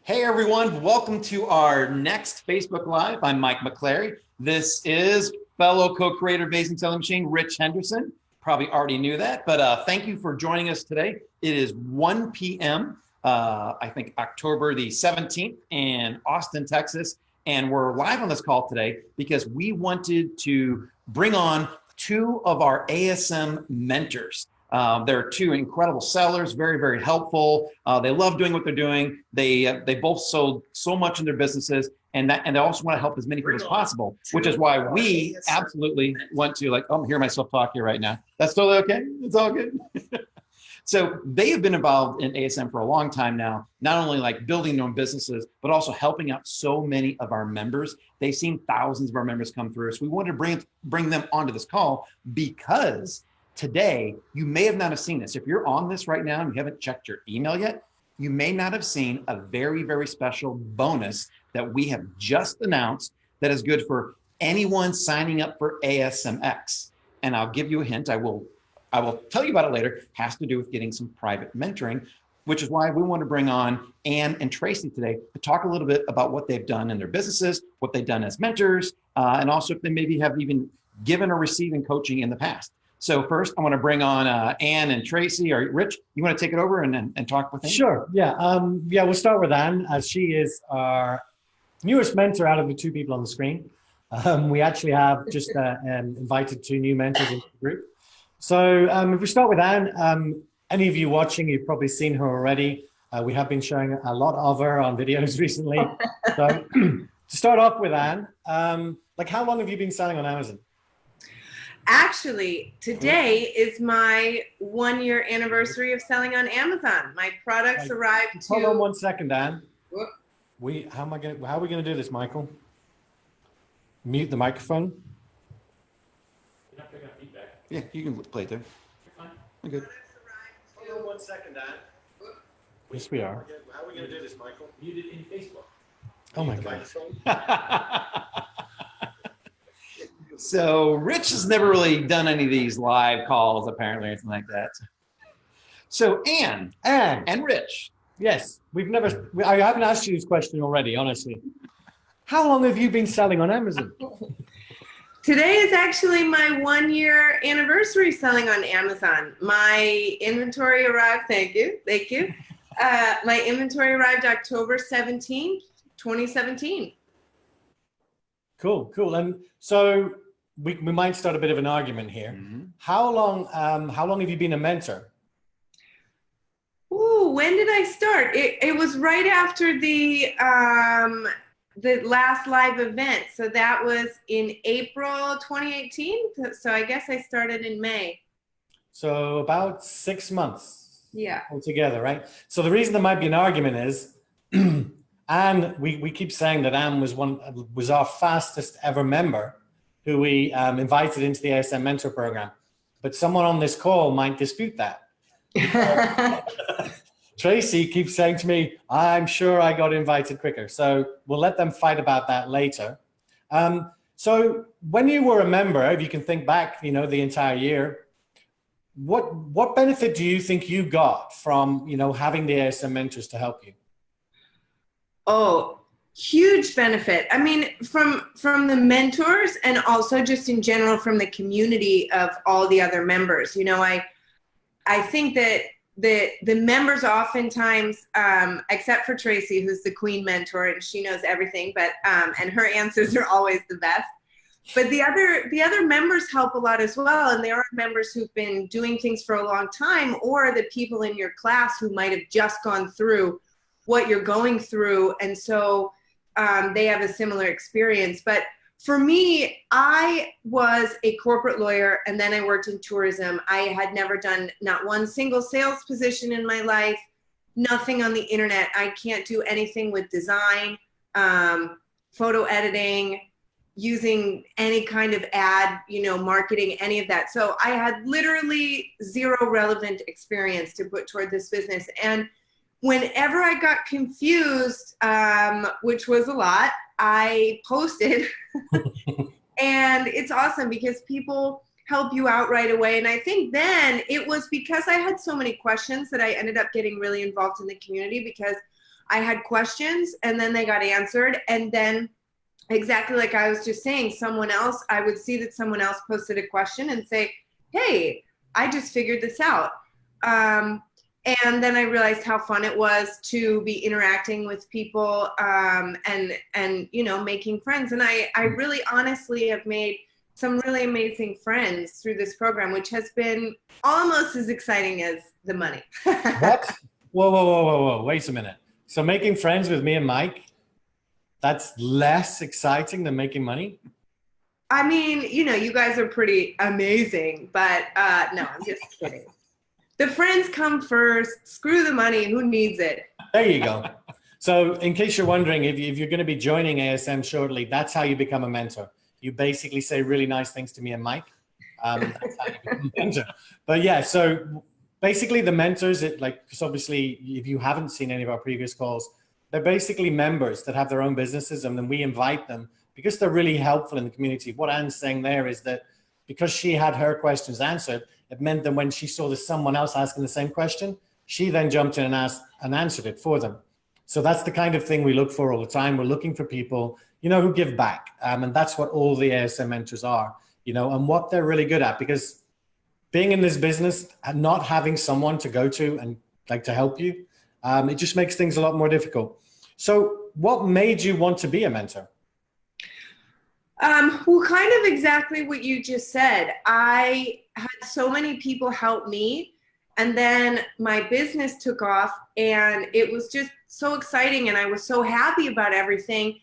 Hey everyone, welcome to our next Facebook Live. I'm Mike McClary. This is fellow co-creator of Amazing Selling Machine, Rich Henderson. Probably already knew that, but thank you for joining us today. It is 1 p.m., I think October the 17th in Austin, Texas. And we're live on this call today because we wanted to bring on two of our ASM mentors. They're two incredible sellers, very, very helpful. They love doing what they're doing. They both sold so much in their businesses, and they also want to help as many people as possible, which is why we absolutely want to, like, I'm hearing myself talk here right now. That's totally okay. It's all good. So they have been involved in ASM for a long time now, not only like building their own businesses, but also helping out so many of our members. They've seen thousands of our members come through. So we wanted to bring them onto this call because today, you may have not have seen this. If you're on this right now and you haven't checked your email yet, you may not have seen a very, very special bonus that we have just announced that is good for anyone signing up for ASMX. And I'll give you a hint. I will tell you about it later. It has to do with getting some private mentoring, which is why we want to bring on Ann and Tracy today to talk a little bit about what they've done in their businesses, what they've done as mentors, and also if they maybe have even given or receiving coaching in the past. So first, I want to bring on Ann and Tracy. Or Rich, you want to take it over and talk with them? Sure. Yeah. We'll start with Ann, as she is our newest mentor out of the two people on the screen. We actually have just invited two new mentors into the group. So if we start with Ann, any of you watching, you've probably seen her already. We have been showing a lot of her on videos recently. So to start off with Ann, like how long have you been selling on Amazon? Actually, today is my 1-year anniversary of selling on Amazon. My products arrived to... Hold on 1 second, Ann. Whoop. How are we gonna do this, Michael? Mute the microphone. You're not picking up feedback. Yeah, you can play it there. You're fine. I'm good. Hold on 1 second, Ann. Yes, we are. How are we gonna do this, Michael? Muted in Facebook. Oh my God. So Rich has never really done any of these live calls, apparently, or anything like that. So Ann and Rich. Yes, I haven't asked you this question already, honestly. How long have you been selling on Amazon? Today is actually my 1-year anniversary selling on Amazon. My inventory arrived, thank you. My inventory arrived October 17th, 2017. Cool. And so we might start a bit of an argument here. Mm-hmm. How long have you been a mentor? Ooh, when did I start? It was right after the last live event. So that was in April 2018. So I guess I started in May. So about 6 months. Yeah. Altogether, right? So the reason there might be an argument is, and we keep saying that Ann was our fastest ever member who we invited into the ASM Mentor Program. But someone on this call might dispute that. Tracy keeps saying to me, I'm sure I got invited quicker. So we'll let them fight about that later. So when you were a member, if you can think back, the entire year, what benefit do you think you got from, having the ASM mentors to help you? Oh, huge benefit. I mean, from the mentors and also just in general from the community of all the other members. I think that the members oftentimes, except for Tracy, who's the queen mentor and she knows everything, but and her answers are always the best. But the other members help a lot as well, and there are members who've been doing things for a long time, or the people in your class who might have just gone through what you're going through, and so they have a similar experience. But for me, I was a corporate lawyer and then I worked in tourism. I had never done not one single sales position in my life, nothing on the internet. I can't do anything with design, photo editing, using any kind of ad, marketing, any of that. So I had literally zero relevant experience to put toward this business. And whenever I got confused, which was a lot, I posted. And it's awesome because people help you out right away. And I think then it was because I had so many questions that I ended up getting really involved in the community, because I had questions and then they got answered. And then exactly like I was just saying, I would see that someone else posted a question and say, hey, I just figured this out. And then I realized how fun it was to be interacting with people, and you know, making friends. And I really honestly have made some really amazing friends through this program, which has been almost as exciting as the money. What? Whoa. Wait a minute. So making friends with me and Mike, that's less exciting than making money? I mean, you know, you guys are pretty amazing, but no, I'm just kidding. The friends come first. Screw the money. Who needs it? There you go. So in case you're wondering, if you're going to be joining ASM shortly, that's how you become a mentor. You basically say really nice things to me and Mike. That's how you become a mentor. But yeah, so basically the mentors, because obviously if you haven't seen any of our previous calls, they're basically members that have their own businesses, and then we invite them because they're really helpful in the community. What Anne's saying there is that because she had her questions answered, it meant that when she saw that someone else asking the same question, she then jumped in and asked and answered it for them. So that's the kind of thing we look for all the time. We're looking for people, you know, who give back. And that's what all the ASM mentors are, you know, and what they're really good at. Because being in this business and not having someone to go to and like to help you, it just makes things a lot more difficult. So what made you want to be a mentor? Well, kind of exactly what you just said. I had so many people help me, and then my business took off, and it was just so exciting, and I was so happy about everything.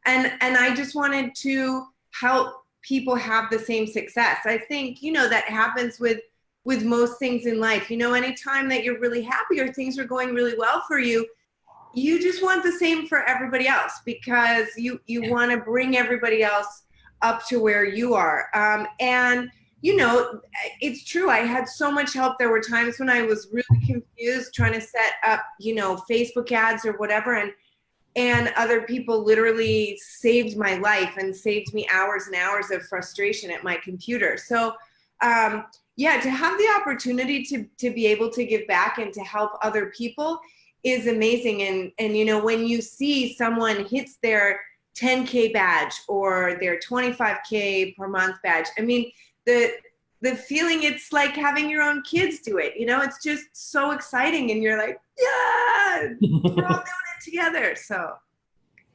And I just wanted to help people have the same success. I think, you know, that happens with most things in life. You know, anytime that you're really happy or things are going really well for you, you just want the same for everybody else, because you want to bring everybody else up to where you are. And, you know, it's true. I had so much help. There were times when I was really confused trying to set up, you know, Facebook ads or whatever. And other people literally saved my life and saved me hours and hours of frustration at my computer. So, yeah, to have the opportunity to be able to give back and to help other people is amazing. And you know, when you see someone hits their 10K badge or their 25K per month badge, I mean, the feeling, it's like having your own kids do it. You know, it's just so exciting, and you're like, yeah, we're all doing it together. So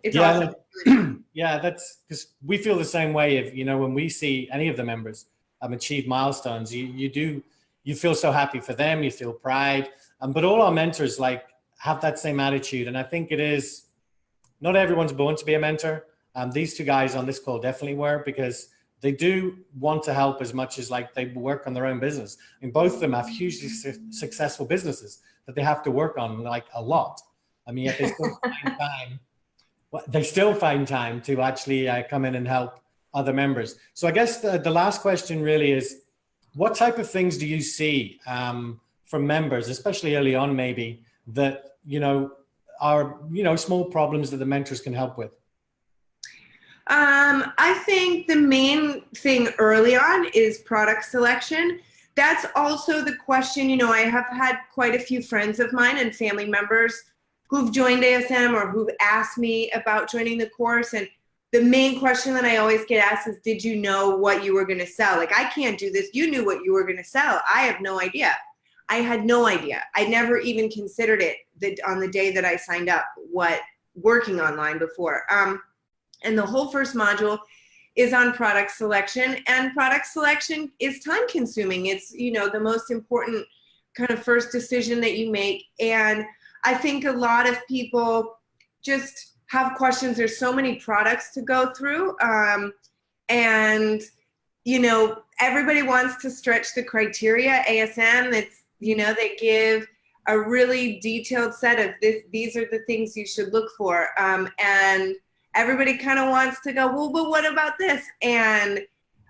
it's awesome. Yeah, that's because we feel the same way. If you know, when we see any of the members achieve milestones, you feel so happy for them. You feel pride. But all our mentors like have that same attitude, and I think it is not everyone's born to be a mentor. These two guys on this call definitely were, because they do want to help as much as like they work on their own business. I mean, both of them have hugely successful businesses that they have to work on like a lot. I mean, yet they still find time. They still find time to actually come in and help other members. So I guess the last question really is, what type of things do you see from members, especially early on, maybe that, you know, are, you know, small problems that the mentors can help with? I think the main thing early on is product selection. That's also the question. You know, I have had quite a few friends of mine and family members who've joined ASM or who've asked me about joining the course. And the main question that I always get asked is, did you know what you were going to sell? Like, I can't do this. You knew what you were going to sell. I have no idea. I had no idea. I never even considered it on the day that I signed up, what working online before. And the whole first module is on product selection, and product selection is time consuming. It's, you know, the most important kind of first decision that you make. And I think a lot of people just have questions. There's so many products to go through. And, you know, everybody wants to stretch the criteria. ASM, it's, you know, they give a really detailed set of these are the things you should look for. And everybody kind of wants to go, well, but what about this? And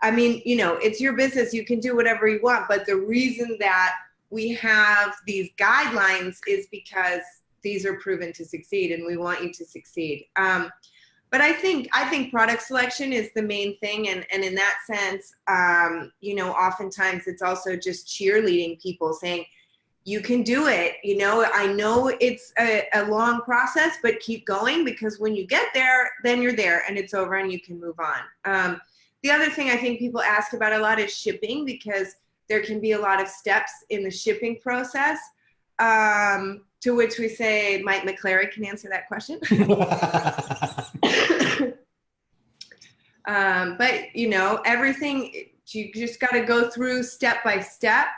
I mean, you know, it's your business. You can do whatever you want. But the reason that we have these guidelines is because these are proven to succeed, and we want you to succeed. But But I think product selection is the main thing. And in that sense, you know, oftentimes it's also just cheerleading people, saying, you can do it. You know, I know it's a long process, but keep going, because when you get there, then you're there and it's over and you can move on. The other thing I think people ask about a lot is shipping, because there can be a lot of steps in the shipping process, to which we say Mike McClary can answer that question. But, you know, everything, you just got to go through step by step,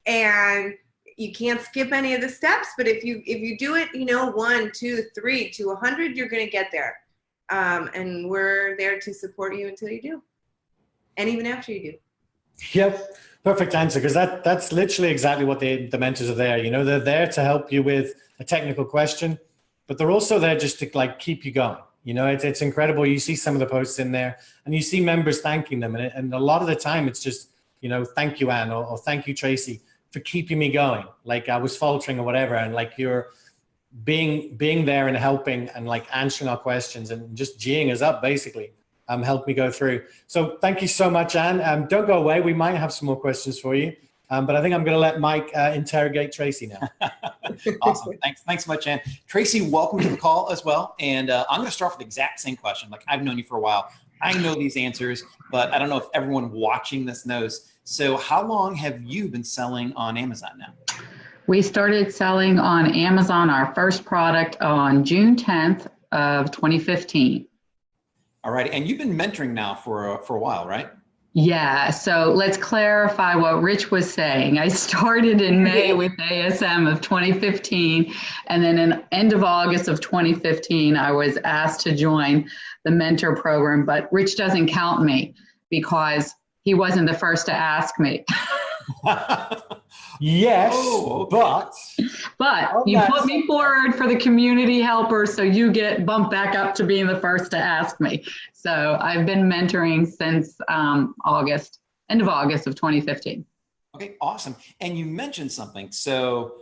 and you can't skip any of the steps. But if you do it, you know, 1, 2, 3 to 100, you're going to get there. And we're there to support you until you do, and even after you do. Yep, perfect answer, because that's literally exactly what the mentors are there. You know, they're there to help you with a technical question, but they're also there just to like keep you going. You know, it's incredible. You see some of the posts in there, and you see members thanking them, and a lot of the time it's just, you know, thank you, Anne, or thank you, Tracy, for keeping me going. Like I was faltering or whatever, and like you're being there and helping and like answering our questions and just geeing us up, basically. Help me go through. So thank you so much, Anne. Don't go away. We might have some more questions for you, but I think I'm going to let Mike interrogate Tracy now. Awesome. Thanks so much, Anne. Tracy, welcome to the call as well. And I'm going to start with the exact same question. Like, I've known you for a while. I know these answers, but I don't know if everyone watching this knows. So how long have you been selling on Amazon now? We started selling on Amazon, our first product, on June 10th of 2015. All right. And you've been mentoring now for a while, right? Yeah. So let's clarify what Rich was saying. I started in May with ASM of 2015. And then in end of August of 2015, I was asked to join the mentor program. But Rich doesn't count me because he wasn't the first to ask me. Yes, but you put me forward for the community helper, so you get bumped back up to being the first to ask me. So I've been mentoring since end of August of 2015. Okay, awesome. And you mentioned something. So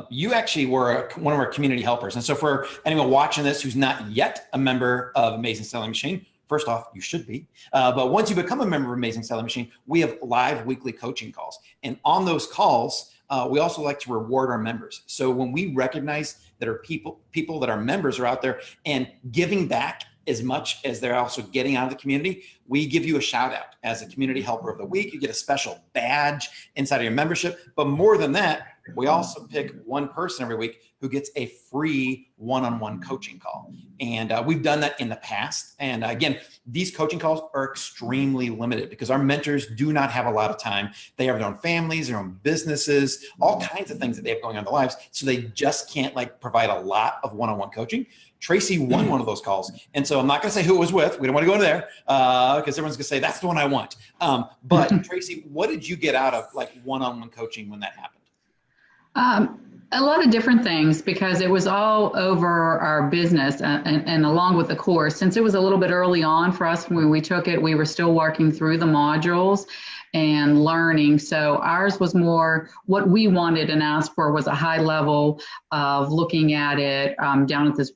you actually were one of our community helpers. And so for anyone watching this who's not yet a member of Amazing Selling Machine, first off, you should be. But once you become a member of Amazing Selling Machine, we have live weekly coaching calls. And on those calls, we also like to reward our members. So when we recognize that our people that are members are out there and giving back as much as they're also getting out of the community, we give you a shout out as a community helper of the week. You get a special badge inside of your membership. But more than that, we also pick one person every week who gets a free one-on-one coaching call. And we've done that in the past. And again, these coaching calls are extremely limited because our mentors do not have a lot of time. They have their own families, their own businesses, all kinds of things that they have going on in their lives. So they just can't like provide a lot of one-on-one coaching. Tracy won one of those calls. And so I'm not going to say who it was with. We don't want to go into there because everyone's going to say, that's the one I want. But Tracy, what did you get out of like one-on-one coaching when that happened? A lot of different things, because it was all over our business and along with the course. Since it was a little bit early on for us when we took it, we were still working through the modules and learning. So ours was more what we wanted and asked for was a high level of looking at it down at this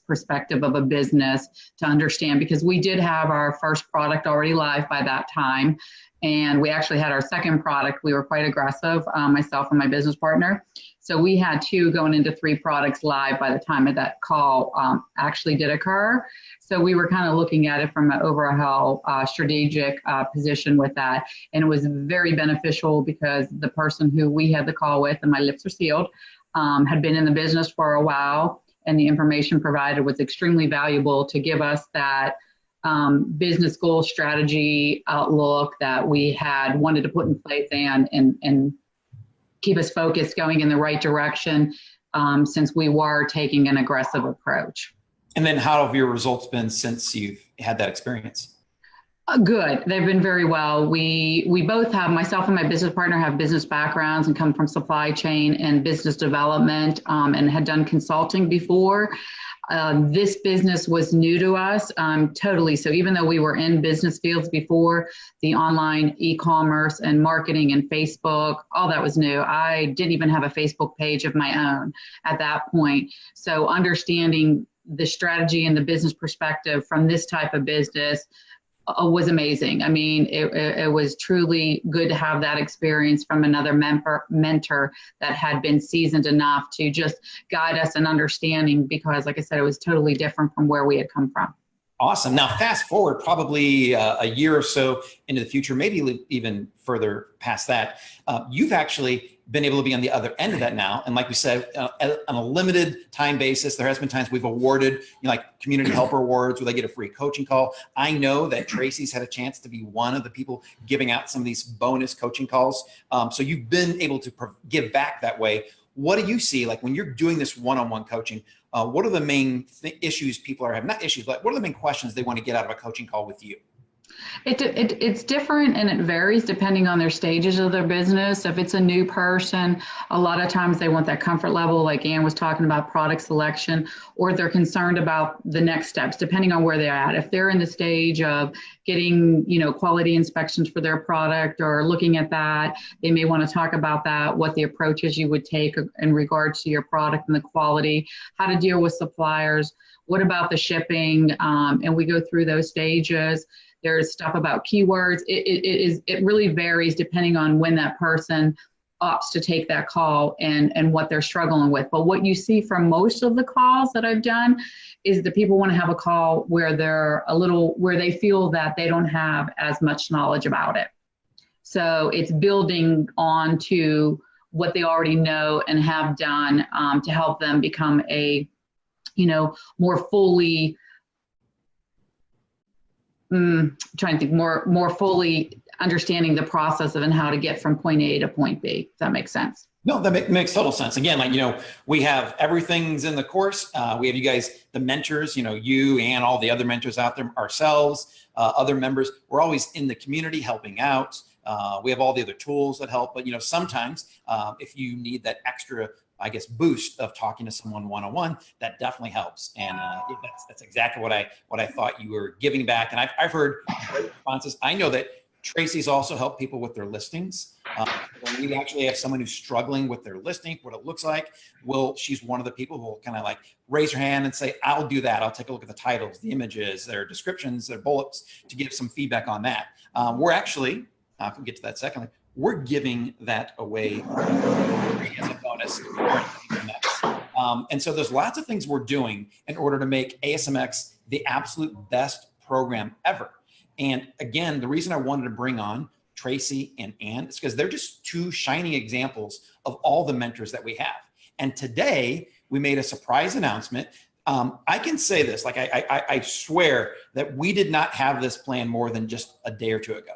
perspective of a business to understand, because we did have our first product already live by that time. And we actually had our second product. We were quite aggressive, myself and my business partner. So we had 2 going into 3 products live by the time of that call actually did occur. So we were kind of looking at it from an overall strategic position with that. And it was very beneficial because the person who we had the call with, and my lips are sealed, had been in the business for a while. And the information provided was extremely valuable to give us that business goal, strategy, outlook that we had wanted to put in place and keep us focused going in the right direction since we were taking an aggressive approach. And then how have your results been since you've had that experience? Good. They've been very well. We both have, myself and my business partner have business backgrounds and come from supply chain and business development and had done consulting before. This business was new to us totally. So even though we were in business fields before, the online e-commerce and marketing and Facebook, all that was new. I didn't even have a Facebook page of my own at that point. So understanding the strategy and the business perspective from this type of business was amazing. I mean, it was truly good to have that experience from another mentor that had been seasoned enough to just guide us in understanding, because like I said, it was totally different from where we had come from. Awesome. Now, fast forward probably a year or so into the future, maybe even further past that, you've actually been able to be on the other end of that now. And like we said, on a limited time basis, there has been times we've awarded like community helper awards where they get a free coaching call. I know that Tracy's had a chance to be one of the people giving out some of these bonus coaching calls. So you've been able to give back that way. What do you see, like when you're doing this one-on-one coaching, what are the main issues people are having? Not issues, but what are the main questions they want to get out of a coaching call with you? It's different, and it varies depending on their stages of their business. If it's a new person, a lot of times they want that comfort level, like Ann was talking about, product selection, or they're concerned about the next steps, depending on where they're at. If they're in the stage of getting, quality inspections for their product or looking at that, they may want to talk about that, what the approaches you would take in regards to your product and the quality, how to deal with suppliers, what about the shipping, and we go through those stages. There's stuff about keywords. It really varies depending on when that person opts to take that call and what they're struggling with. But what you see from most of the calls that I've done is that people want to have a call where where they feel that they don't have as much knowledge about it. So it's building on to what they already know and have done to help them become a, more fully, trying to think more fully understanding the process of and how to get from point A to point B. Does that make sense? No, that makes total sense. Again, we have everything's in the course. We have you guys, the mentors, you and all the other mentors out there, ourselves, other members. We're always in the community helping out. We have all the other tools that help, but sometimes if you need that extra, boost of talking to someone one-on-one, that definitely helps. And that's exactly what I thought you were giving back. And I've heard great responses. I know that Tracy's also helped people with their listings. When we actually have someone who's struggling with their listing, what it looks like, she's one of the people who will kind of like raise her hand and say, I'll do that. I'll take a look at the titles, the images, their descriptions, their bullets, to give some feedback on that. We're actually, I can get to that secondly, we're giving that away as a bonus. And so there's lots of things we're doing in order to make ASMX the absolute best program ever. And again, the reason I wanted to bring on Tracy and Ann is because they're just two shining examples of all the mentors that we have. And today we made a surprise announcement. I can say this, like I swear that we did not have this plan more than just a day or two ago.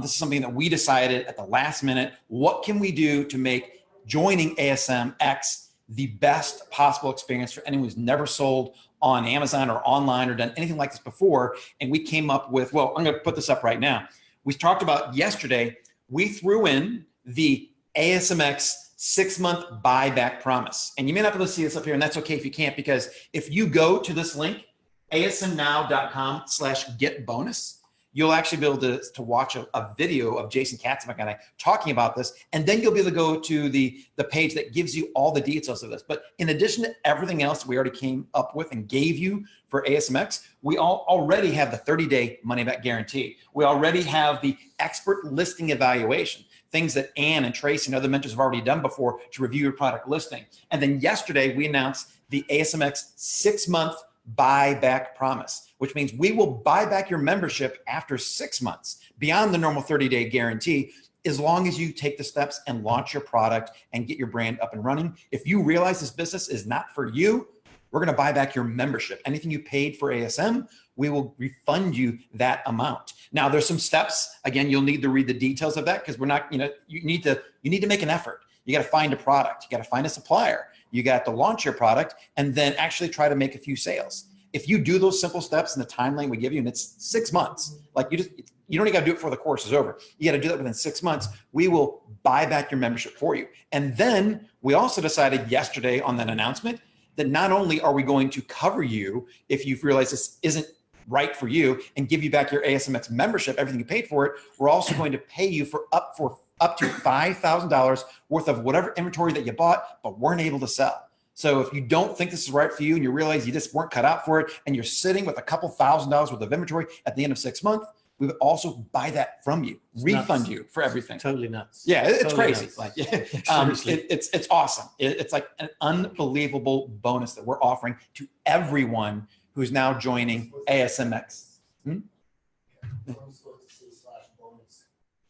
This is something that we decided at the last minute. What can we do to make joining ASMX the best possible experience for anyone who's never sold on Amazon or online or done anything like this before? And we came up with, well, I'm going to put this up right now. We talked about yesterday, we threw in the ASMX 6-month buyback promise. And you may not be able to see this up here, and that's okay if you can't, because if you go to this link, asmnow.com/getbonus, you'll actually be able to watch a video of Jason Katzenbach and I talking about this. And then you'll be able to go to the page that gives you all the details of this. But in addition to everything else we already came up with and gave you for ASMX, we already have the 30-day money-back guarantee. We already have the expert listing evaluation, things that Ann and Tracy and other mentors have already done before to review your product listing. And then yesterday, we announced the ASMX 6-month buyback promise, which means we will buy back your membership after 6 months beyond the normal 30-day guarantee, as long as you take the steps and launch your product and get your brand up and running. If you realize this business is not for you, we're going to buy back your membership. Anything you paid for ASM, we will refund you that amount. Now, there's some steps. Again, you'll need to read the details of that, because we're not, you need to make an effort. You got to find a product. You got to find a supplier. You got to launch your product and then actually try to make a few sales. If you do those simple steps in the timeline we give you, and it's 6 months, like you don't even got to do it before the course is over. You got to do that within 6 months. We will buy back your membership for you. And then we also decided yesterday on that announcement that not only are we going to cover you if you've realized this isn't right for you and give you back your ASMX membership, everything you paid for it, we're also going to pay you for up to $5,000 worth of whatever inventory that you bought but weren't able to sell. So if you don't think this is right for you and you realize you just weren't cut out for it and you're sitting with a couple $1,000s worth of inventory at the end of 6 months, we would also buy that from you, refund you for everything. Totally nuts. Yeah, it's totally crazy. Nuts. Like, it's awesome. It's like an unbelievable bonus that we're offering to everyone who's now joining ASMX.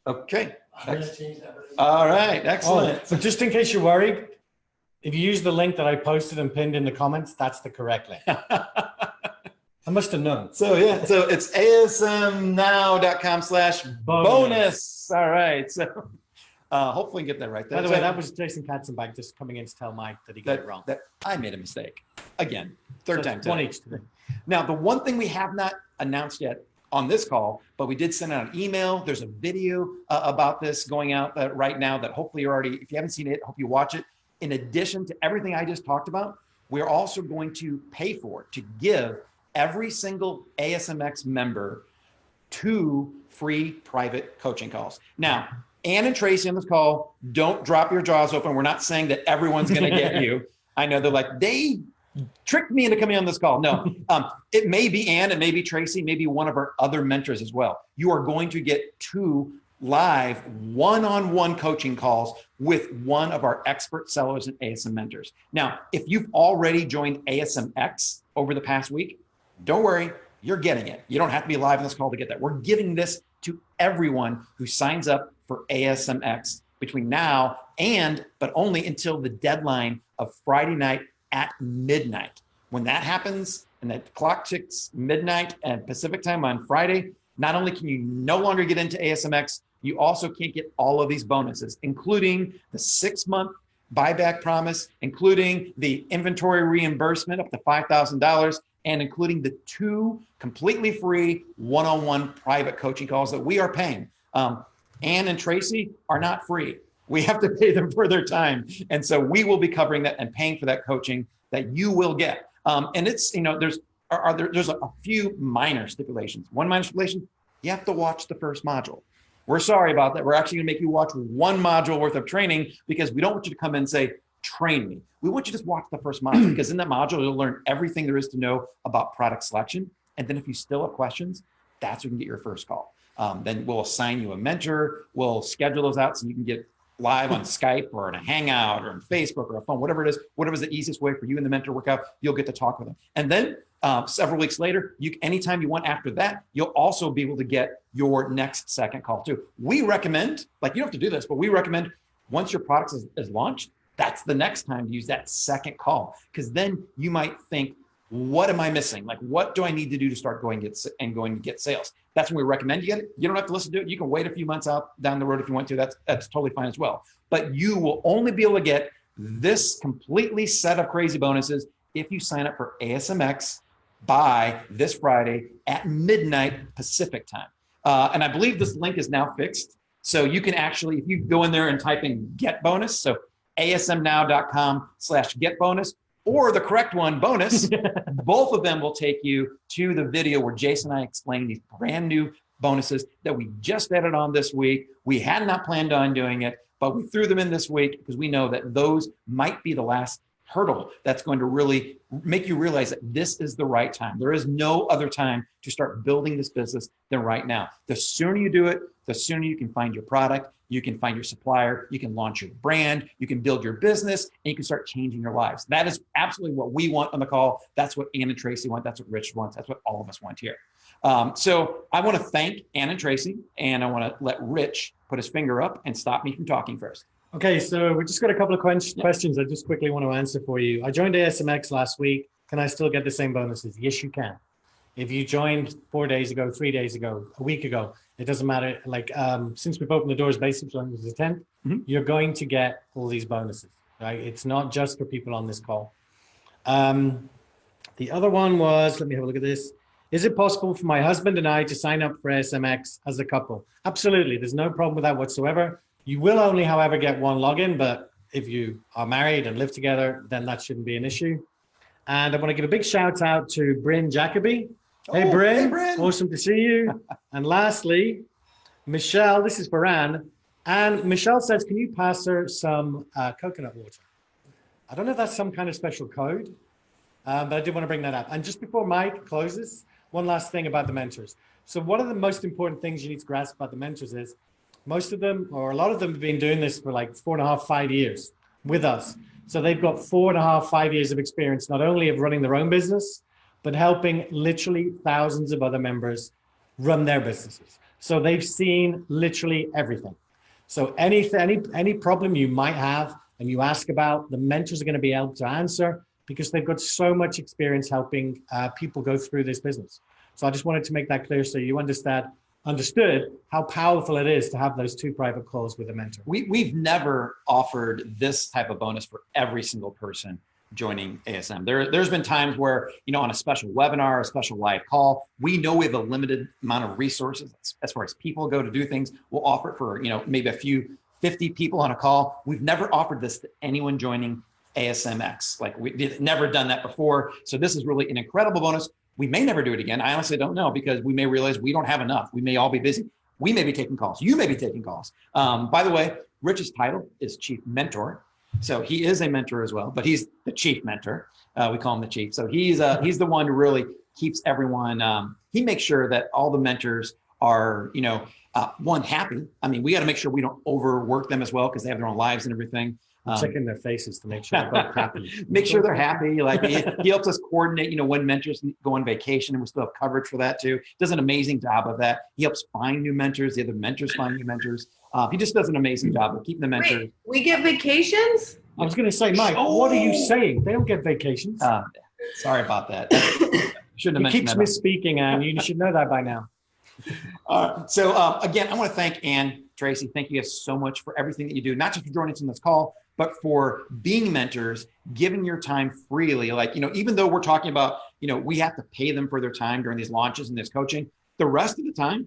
Okay. All right. Excellent. But just in case you're worried, if you use the link that I posted and pinned in the comments, that's the correct link. I must have known. So yeah, so it's asmnow.com/bonus. All right. So hopefully get that right. By the way, that was Jason Katzenbach just coming in to tell Mike that he got it wrong. That I made a mistake. Again, third time. One each today. Now, the one thing we have not announced yet on this call, but we did send out an email. There's a video about this going out right now that hopefully you're already, if you haven't seen it, hope you watch it. In addition to everything I just talked about, we're also going to pay for it, to give every single ASMX member 2 free private coaching calls. Now, Ann and Tracy on this call, don't drop your jaws open. We're not saying that everyone's going to get you. I know they're like, they tricked me into coming on this call. No, it may be Ann, it may be Tracy, maybe one of our other mentors as well. You are going to get 2 live one-on-one coaching calls with one of our expert sellers and ASM mentors. Now, if you've already joined ASMX over the past week, don't worry, you're getting it. You don't have to be live on this call to get that. We're giving this to everyone who signs up for ASMX between now but only until the deadline of Friday night at midnight. When that happens and that clock ticks midnight and Pacific time on Friday, not only can you no longer get into ASMX, you also can't get all of these bonuses, including the 6-month buyback promise, including the inventory reimbursement up to $5,000, and including the 2 completely free one-on-one private coaching calls that we are paying. Ann and Tracy are not free. We have to pay them for their time. And so we will be covering that and paying for that coaching that you will get. And it's, there's a few minor stipulations. One minor stipulation, you have to watch the first module. We're sorry about that. We're actually gonna make you watch 1 module worth of training because we don't want you to come in and say, train me. We want you to just watch the first module because in that module, you'll learn everything there is to know about product selection. And then if you still have questions, that's when you can get your first call. Then we'll assign you a mentor. We'll schedule those out so you can get live on Skype or in a Hangout or on Facebook or a phone, whatever it is, whatever's the easiest way for you and the mentor to work out, you'll get to talk with them. And then several weeks later, anytime you want after that, you'll also be able to get your next second call too. We recommend, you don't have to do this, but we recommend once your product is launched, that's the next time to use that second call. Because then you might think, what am I missing? What do I need to do to start going to get sales? That's when we recommend you get it. You don't have to listen to it. You can wait a few months out down the road if you want to. That's totally fine as well. But you will only be able to get this completely set of crazy bonuses if you sign up for ASMX by this Friday at midnight Pacific time. And I believe this link is now fixed. So you can actually, if you go in there and type in get bonus, so asmnow.com/get bonus, or the correct one, bonus, both of them will take you to the video where Jason and I explain these brand new bonuses that we just added on this week. We had not planned on doing it, but we threw them in this week because we know that those might be the last hurdle that's going to really make you realize that this is the right time. There is no other time to start building this business than right now. The sooner you do it, the sooner you can find your product, you can find your supplier, you can launch your brand, you can build your business, and you can start changing your lives. That is absolutely what we want on the call. That's what Ann and Tracy want. That's what Rich wants. That's what all of us want here. So I want to thank Ann and Tracy, and I want to let Rich put his finger up and stop me from talking first. Okay, so we just got a couple of questions I just quickly want to answer for you. I joined ASMX last week. Can I still get the same bonuses? Yes, you can. If you joined 4 days ago, 3 days ago, a week ago, it doesn't matter. Since we've opened the doors basically on the 10th, you're going to get all these bonuses, right? It's not just for people on this call. The other one was, let me have a look at this. Is it possible for my husband and I to sign up for ASMX as a couple? Absolutely. There's no problem with that whatsoever. You will only, however, get 1 login, but if you are married and live together, then that shouldn't be an issue. And I want to give a big shout out to Bryn Jacoby. Hey, Bryn. Hey, Bryn. Awesome to see you. And lastly, Michelle, this is for Ann. And Michelle says, can you pass her some coconut water? I don't know if that's some kind of special code, but I did want to bring that up. And just before Mike closes, one last thing about the mentors. So one of the most important things you need to grasp about the mentors is most of them, or a lot of them, have been doing this for like 4.5, 5 years with us. So they've got 4.5, 5 years of experience, not only of running their own business, but helping literally thousands of other members run their businesses. So they've seen literally everything. So any problem you might have and you ask about, the mentors are going to be able to answer because they've got so much experience helping people go through this business. So I just wanted to make that clear so you understood how powerful it is to have those 2 private calls with a mentor. We've never offered this type of bonus for every single person joining ASM. There's been times where, on a special webinar, a special live call, we know we have a limited amount of resources as far as people go to do things. We'll offer it for, maybe a few 50 people on a call. We've never offered this to anyone joining ASMX. Like we've never done that before. So this is really an incredible bonus. We may never do it again. I honestly don't know because we may realize we don't have enough. We may all be busy. We may be taking calls. You may be taking calls. By the way, Rich's title is Chief Mentor. So he is a mentor as well, but he's the chief mentor. We call him the chief. So he's the one who really keeps everyone. He makes sure that all the mentors are, one, happy. I mean, we got to make sure we don't overwork them as well because they have their own lives and everything. Checking their faces to make sure they're both happy. Make sure they're happy. Like he helps us coordinate, when mentors go on vacation, and we still have coverage for that too. Does an amazing job of that. He helps find new mentors. The other mentors find new mentors. He just does an amazing job of keeping the mentors. Wait, we get vacations? I was going to say, Mike, what are you saying? They don't get vacations. Sorry about that. Shouldn't have He mentioned keeps misspeaking, and you should know that by now. So again, I want to thank Ann, Tracy. Thank you guys so much for everything that you do, not just for joining us in this call, but for being mentors, giving your time freely. Like, even though we're talking about, we have to pay them for their time during these launches and this coaching, the rest of the time,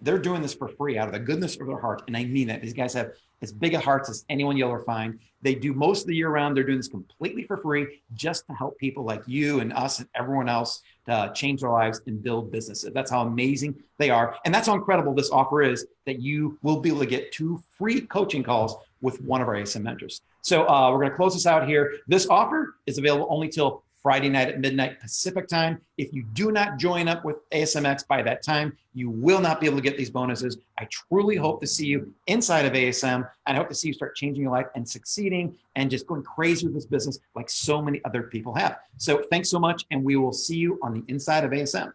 they're doing this for free out of the goodness of their heart. And I mean that. These guys have as big of hearts as anyone you'll ever find. They do most of the year round. They're doing this completely for free just to help people like you and us and everyone else to change their lives and build businesses. That's how amazing they are. And that's how incredible this offer is, that you will be able to get 2 free coaching calls with one of our ASM mentors. So we're going to close this out here. This offer is available only till Friday night at midnight Pacific time. If you do not join up with ASMX by that time, you will not be able to get these bonuses. I truly hope to see you inside of ASM, and I hope to see you start changing your life and succeeding and just going crazy with this business like so many other people have. So thanks so much, and we will see you on the inside of ASM.